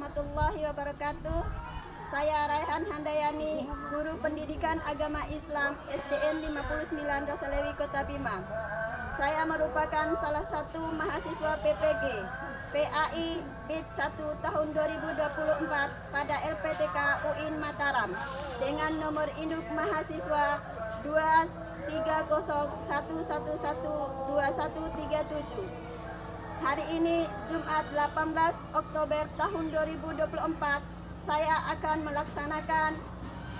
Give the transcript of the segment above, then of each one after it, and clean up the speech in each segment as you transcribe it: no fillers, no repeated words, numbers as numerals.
warahmatullahi wabarakatuh. Saya Raihan Handayani, Guru Pendidikan Agama Islam SDN 59 Rasalewi, Kota Bima. Saya merupakan salah satu mahasiswa PPG PAI BID 1 tahun 2024 pada LPTK UIN Mataram dengan nomor induk mahasiswa 23011112137. Hari ini Jumat 18 Oktober tahun 2024, saya akan melaksanakan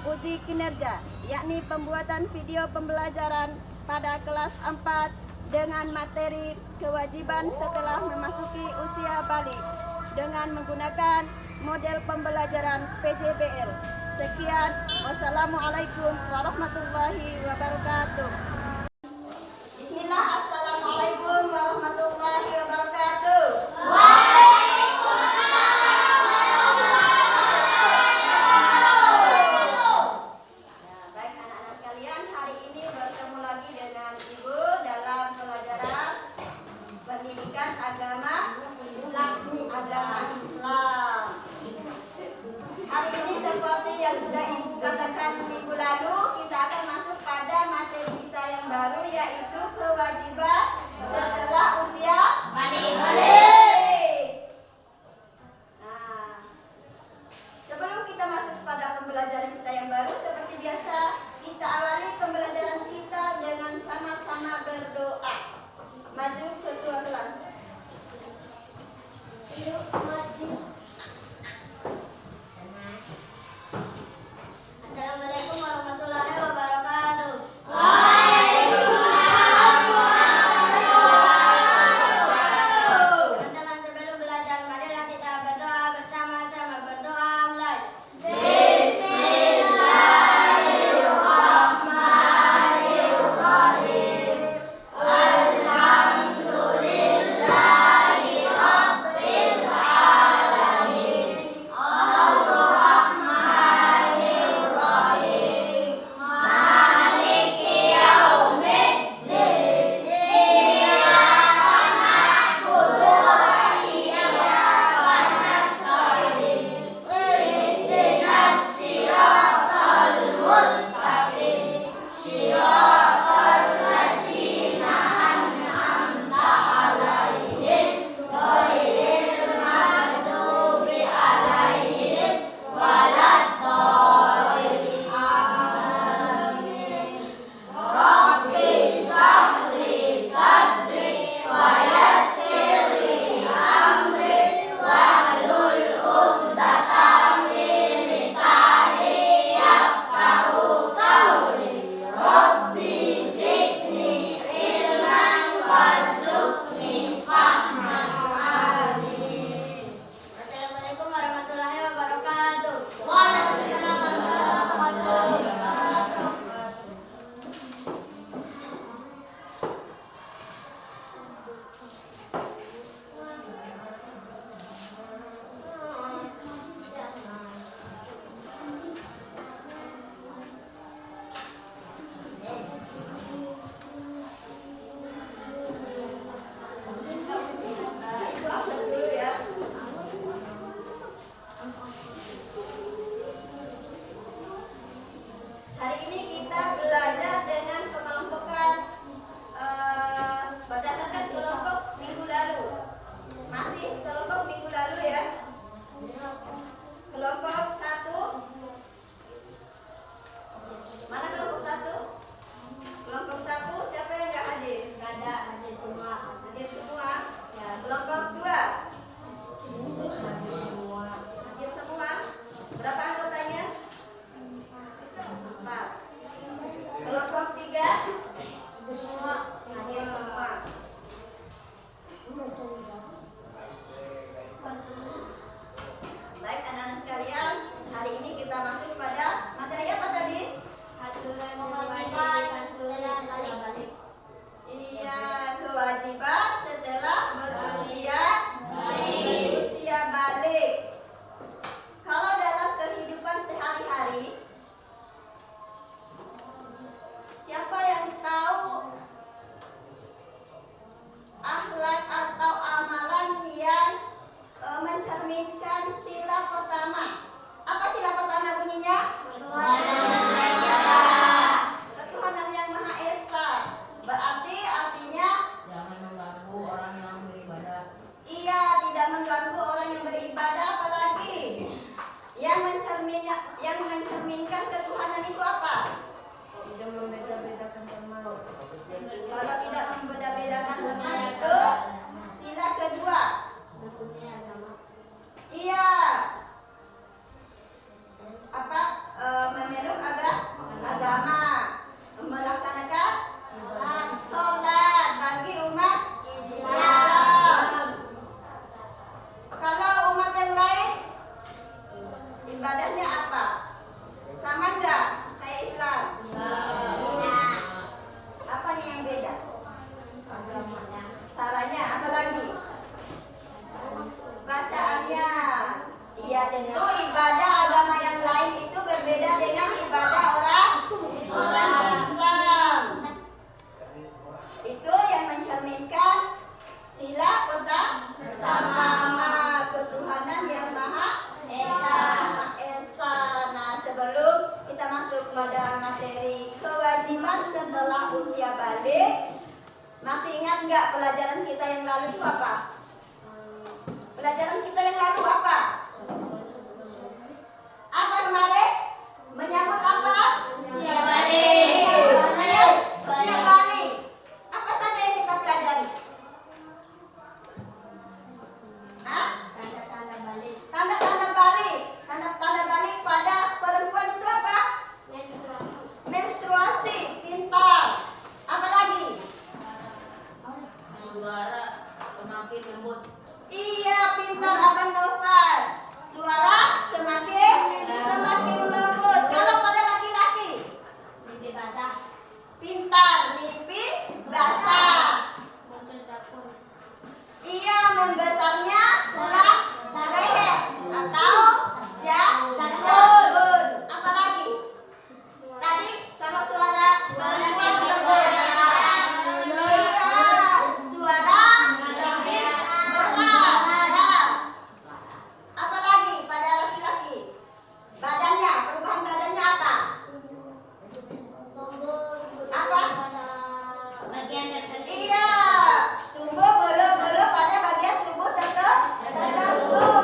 uji kinerja, yakni pembuatan video pembelajaran pada kelas 4 dengan materi kewajiban setelah memasuki usia balik dengan menggunakan model pembelajaran PJBL. Sekian, wassalamualaikum warahmatullahi wabarakatuh. Bismillah, assalamualaikum warahmatullahi wabarakatuh. Baik anak-anak sekalian, hari ini bertemu lagi dengan Ibu dalam pelajaran pendidikan agama Islam. Hari ini seperti yang sudah Ibu katakan minggu lalu, kita akan masuk pada materi kita yang baru, yaitu kewajiban setelah usia balik. Nah, sebelum kita masuk pada pembelajaran kita yang baru, seperti biasa kita awali pembelajaran kita dengan sama-sama berdoa. Maju ketua kelas. Yuk maju. Assalamualaikum warahmatullahi wabarakatuh. Waalaikumsalam nggak pelajaran kita yang lalu itu apa? Pelajaran kita yang lalu apa? Apa kemarin? Menyambut apa? Usia balik. Usia balik. Apa saja yang kita pelajari? Hah? Tanda-tanda balik. Tanda-tanda balik. Tanda-tanda balik pada perempuan itu apa? Menstruasi. Pintar. Apa lagi? Suara semakin lembut. Iya, pintar Abang Noval. Suara semakin lembut. Kalau pada laki-laki, Mimpi basah. pintar, mimpi basah. Muncul dapur. Iya, membesarnya tulang leher atau jantung. Apa lagi? Tadi kalau suara perempuan lembut. Iya, suara lebih berat. Ya. Apa lagi pada laki-laki? Badannya, perubahan badannya apa? Apa? Bagian tertentu. Iya, tumbuh bulu-bulu pada bagian tubuh tertentu.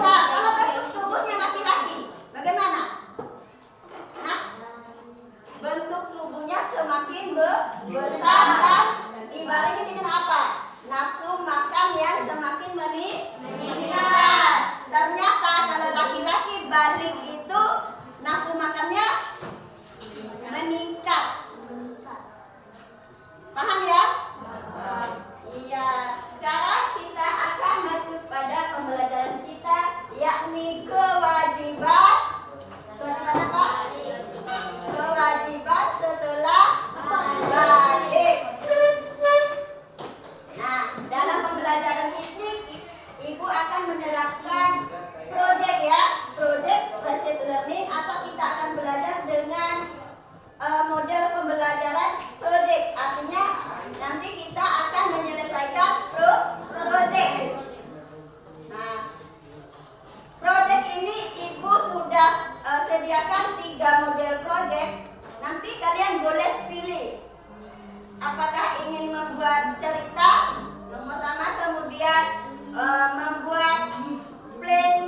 Nah, kalau bentuk tubuhnya laki-laki, bagaimana? Nah, bentuk tubuhnya semakin besar dan dibarengi dengan apa? Nafsu makan yang semakin meningkat. Ternyata kalau laki-laki balik itu nafsu makannya meningkat. Paham ya? Iya. Sekarang kita akan masuk pada pembelajaran kita, yakni kewajiban. Kewajiban apa? Kewajiban setelah balik. Nah, dalam pembelajaran ini Ibu akan menerapkan project ya, project based learning, atau kita akan belajar dengan model pembelajaran project. Artinya nanti kita akan menyelesaikan project. Nah, project ini Ibu sudah sediakan 3 model project. Nanti kalian boleh pilih apakah ingin membuat cerita yang pertama, kemudian membuat plan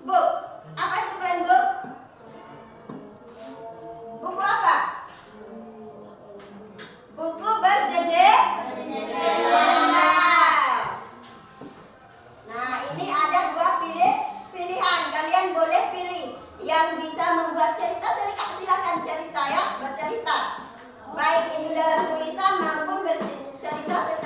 book. Apa itu plan book? Buku apa? Buku berjendela. Nah, ini ada 2 pilihan. Kalian boleh pilih yang bisa membuat cerita. Silakan cerita ya, bercerita. Baik itu dalam tulisan maupun bercerita secara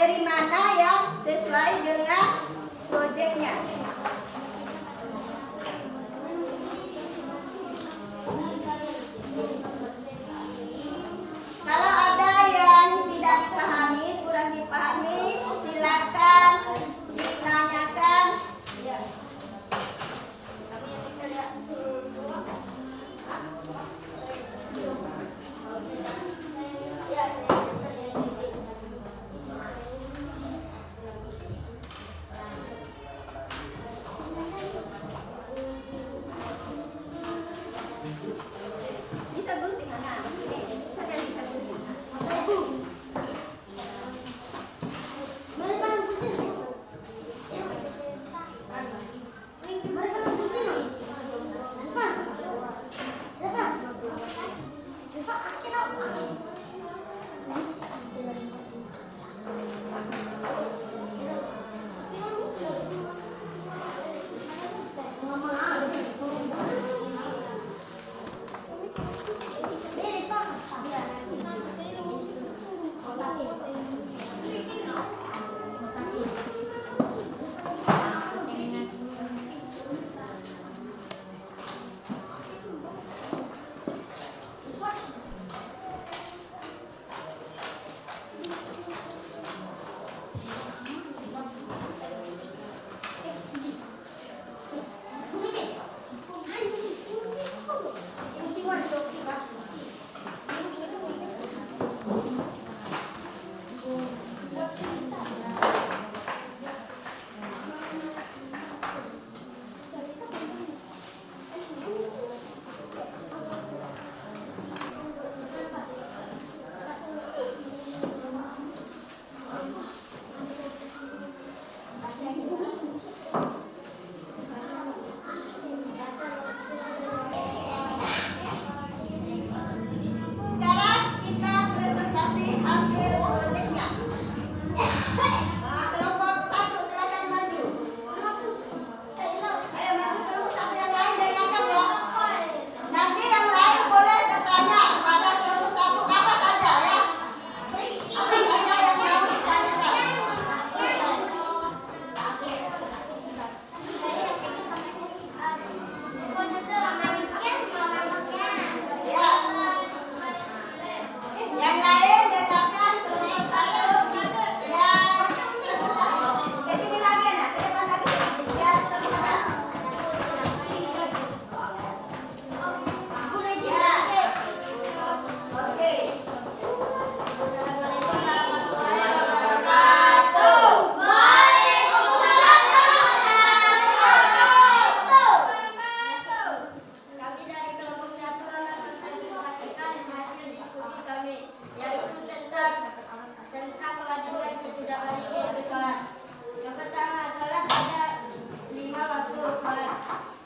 materi mana yang sesuai dengan proyeknya. Kalau ada yang tidak dipahami, kurang dipahami, silakan ditanyakan. Ya. Bisa gunting anak. Siapa yang bisa gunting? Sekarang kita presentasi hasil proyeknya. Kelompok 1 silakan maju. Ayo maju kelompok 1 yang lain dengarkan ya. Nanti yang lain boleh bertanya pada kelompok 1 apa saja ya. Apa saja yang mau ditanyakan. Ya. Yang lain dengarkan kelompok 1 yang ke sini lagi ya, ke depan lagi. Ya, terbuka. Ya. Oke. Assalamualaikum warahmatullahi wabarakatuh. Kami dari kelompok 1 akan mempresentasikan hasil diskusi kami, yaitu tentang kewajiban sesudah balik yaitu sholat. Yang pertama, sholat ada 5 waktu sholat.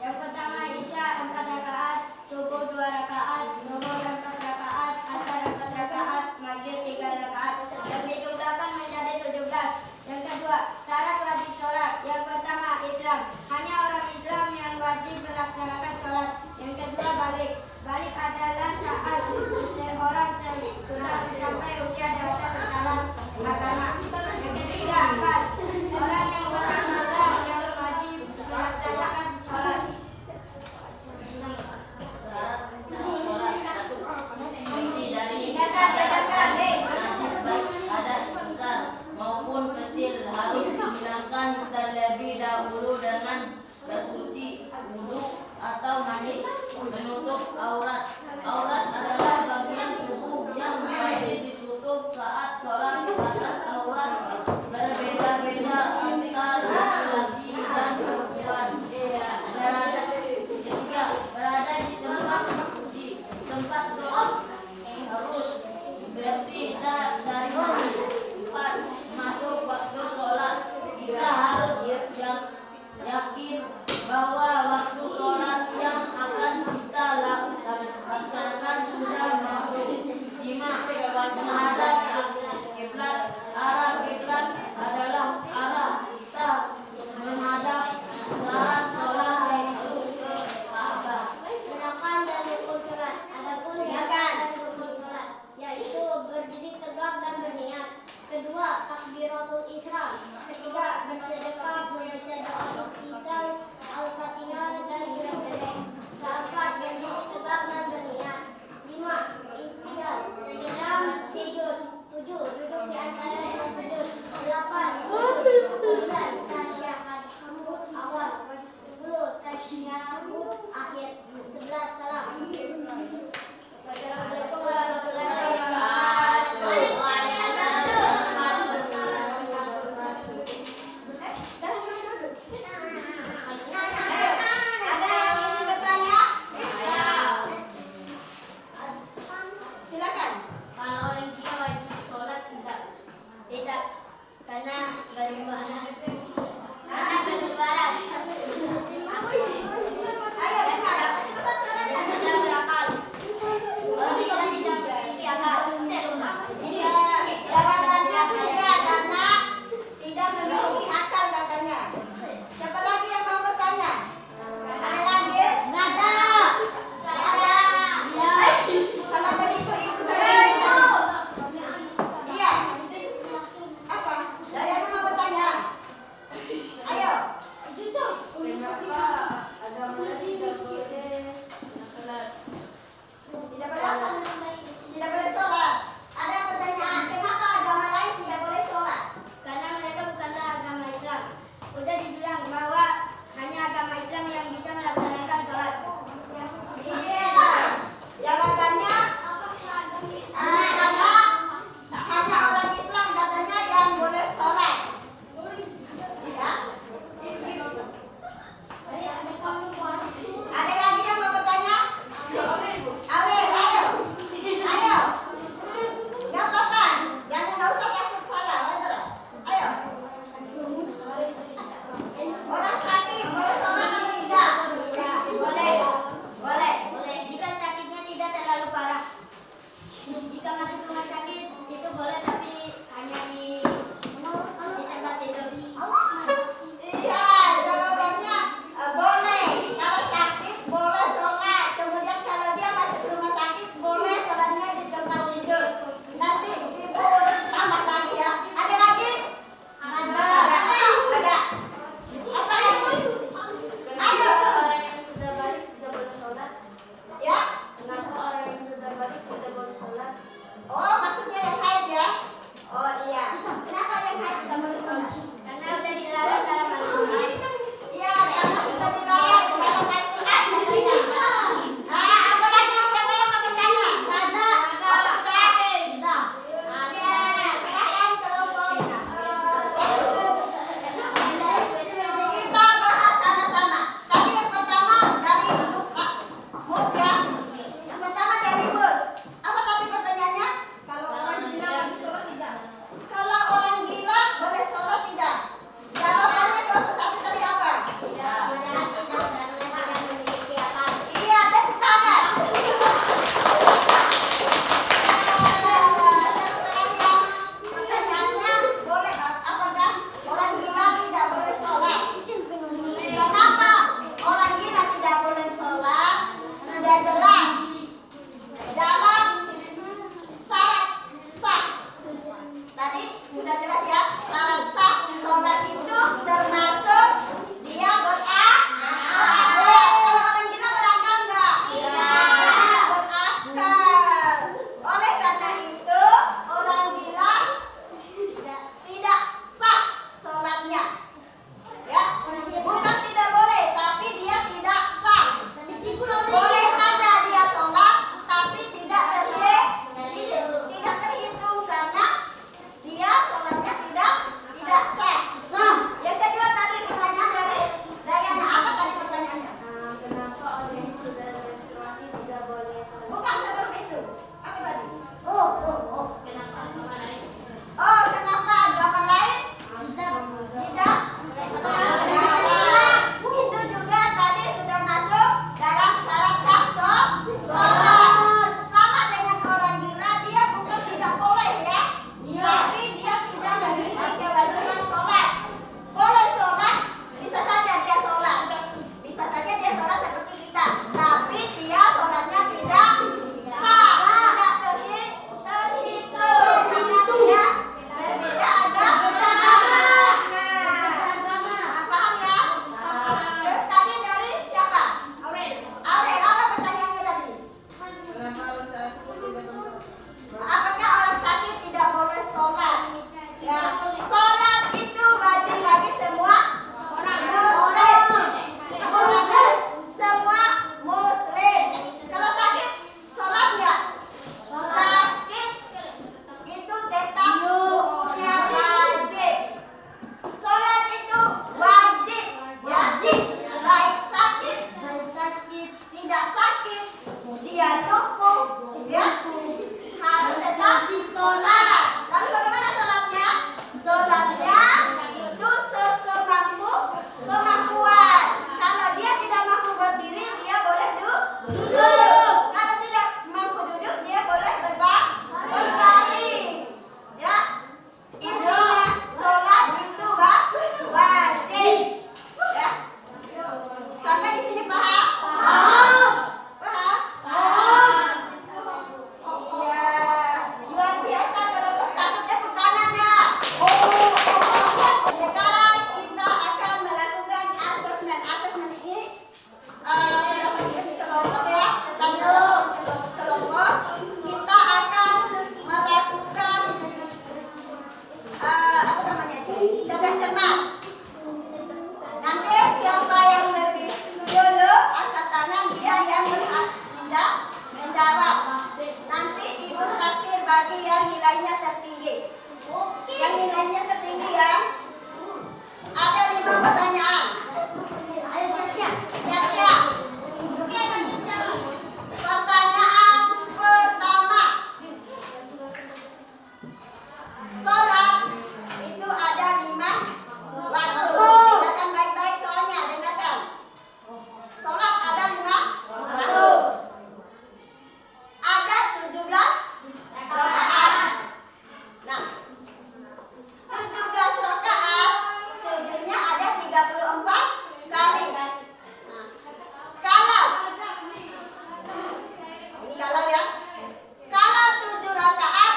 Yang pertama Isya 4 rakaat, subuh 2 rakaat, zuhur 4 rakaat, asar 4 rakaat, maghrib 3 rakaat, yang dijumlahkan menjadi 17. Yang kedua, syarat wajib sholat. Yang pertama Islam, hanya orang Islam yang wajib melaksanakan sholat. Yang kedua balik. Balik adalah saat seorang sudah mencapai usia dewasa secara agama. Yang ketiga akal, orang yang beramal yang wajib melaksanakan sholat. Inti dari Dengarkan. najis baik hadas besar maupun kecil harus dihilangkan terlebih dahulu dengan bersuci, wudhu atau mandi. Menutup aurat. Aurat adalah bagian tubuh yang wajib ditutup saat sholat. Batas aurat berbeda-beda antar laki-laki dan perempuan. Berada di tempat sholat harus bersih dari najis. 4. Masuk waktu sholat. Kita harus yakin bahwa waktu sholat yang akan kita laksanakan sudah masuk. 5. Menghadap kiblat. Arah kiblat adalah arah kita menghadap saat sholat, yaitu ke Ka'bah. Gunakan dan rukun sholat. Adapun Silakan. dan rukun sholat, yaitu berdiri tegak dan berniat. Kedua, takbiratul bagi yang nilainya tertinggi. Yang nilainya tertinggi ya. Ada 5 pertanyaan. Ayo siap-siap. Siap-siap. Pertanyaan pertama. Sholat itu ada 5 waktu. Dengarkan baik-baik soalnya, dengarkan. Sholat ada 5 waktu. Ada 17 rakaat. Nah, 17 rakaat sujudnya ada 34 kali. Nah, kalau ini kalau ya. Kalau 7 rakaat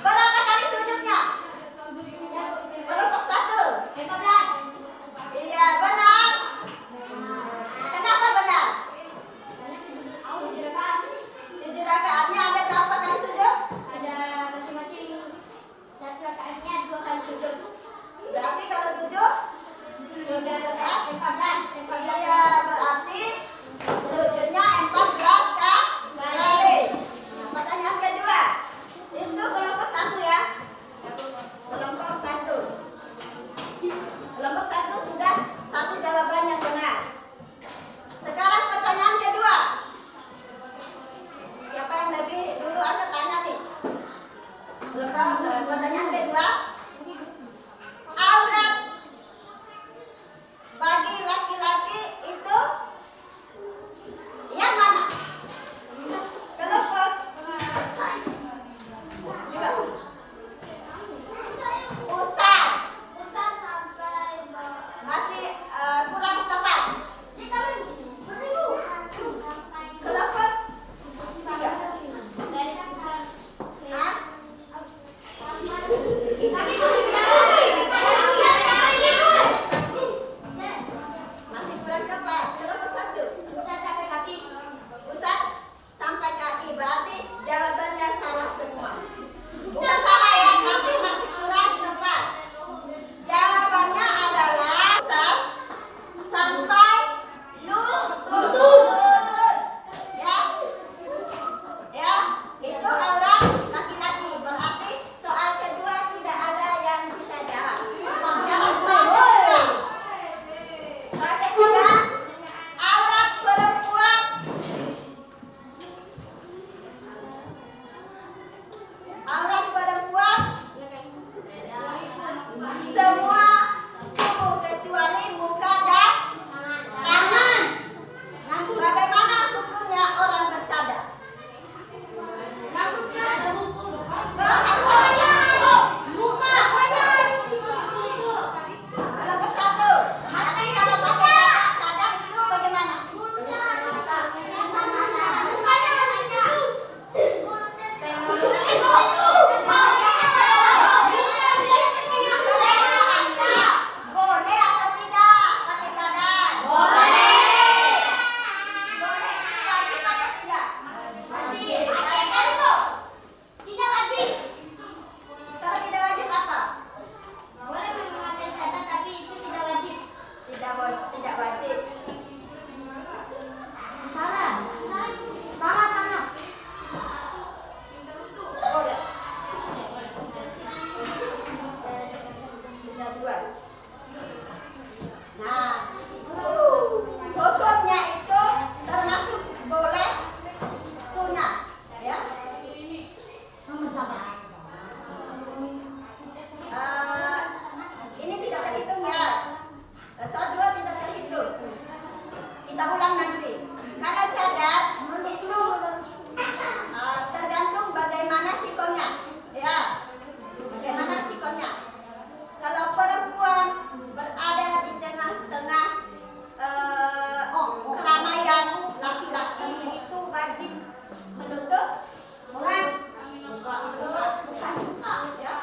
berapa kali sujudnya? Kelompok 1. 15. Iya, benar. Kenapa benar? 7 rakaatnya ada berapa kali sujud? Ada masing-masing 1 rakaatnya 2 kali sujud. Berarti kalau 7 3 rakaat 14. iya, berarti sujudnya 14 kali. Nah, pertanyaan kedua. Itu kelompok 1 ya. Kelompok 1. Kelompok 1 sudah 1 jawaban yang benar. Sekarang pertanyaan kedua. Siapa yang lebih dulu Anda tanya nih? Pertanyaan kedua. Aurat bagi laki-laki itu yang mana? Kelompok 2. Pusat. Pusat sampai Masih kurang tepat. Kelompok 3. Hah? Masih kurang tepat. Kelompok 1. Pusat sampai kaki. Pusat sampai kaki. Berarti jawabannya salah semua. Bukan salah ya, tapi masih kurang tepat. Jawabannya adalah pusat sampai lutut. Ya. Ya, itu aurat laki-laki. Berarti soal kedua tidak ada yang bisa jawab. Sekarang soal ketiga. Soal ketiga, aurat perempuan. Aurat perempuan semua tubuh kecuali muka dan tangan. Bagaimana hukumnya orang bercadar? Bahasanya kelompok 1. Nanti kalau pakai cadar itu bagaimana? Boleh atau tidak pakai cadar? Boleh. Wajib atau tidak? Tidak wajib. Kalau tidak wajib apa? Boleh memakai cadar tapi itu tidak wajib. Tidak wajib. Salah. Salah sana. Boleh. Sudah 2. Nah, hukumnya itu termasuk boleh sunnah, ya. Ini tidak terhitung ya. Soal 2 tidak terhitung. Kita ulang nanti. Karena cadar itu tergantung bagaimana sikonnya, ya. Bagaimana sikonnya. Kalau perempuan berada di tengah-tengah keramaian laki-laki itu wajib menutup bukan, ya.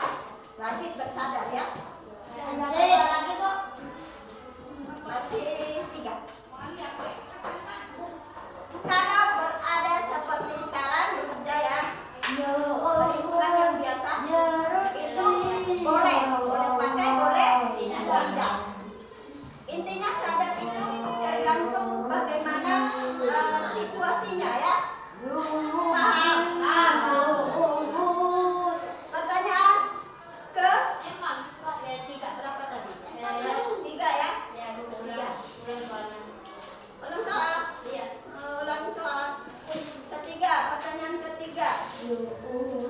Wajib bercadar ya. Lagi kok. Masih 3. Kalau berada seperti sekarang bekerja ya, lingkungan yang biasa itu boleh pakai, boleh tidak. Intinya cadar itu tergantung bagaimana situasinya ya. Paham? bersyukur.